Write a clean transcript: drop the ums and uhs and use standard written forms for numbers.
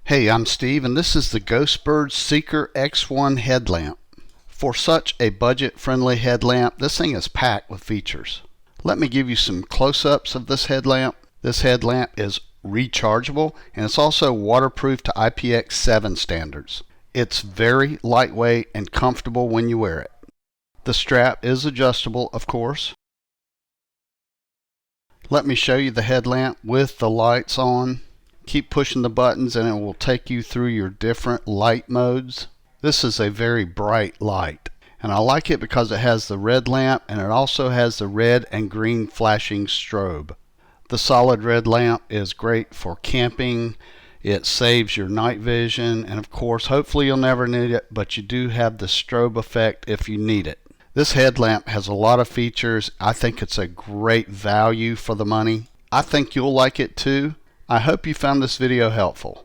Hey, I'm Steve, and this is the GhostBird Seeker X1 headlamp. For such a budget-friendly headlamp, this thing is packed with features. Let me give you some close-ups of this headlamp. This headlamp is rechargeable, and it's also waterproof to IPX7 standards. It's very lightweight and comfortable when you wear it. The strap is adjustable, of course. Let me show you the headlamp with the lights on. Keep pushing the buttons and it will take you through your different light modes. This is a very bright light, and I like it because it has the red lamp and it also has the red and green flashing strobe. The solid red lamp is great for camping. It saves your night vision, and of course hopefully you'll never need it, but you do have the strobe effect if you need it. This headlamp has a lot of features. I think it's a great value for the money. I think you'll like it too. I hope you found this video helpful.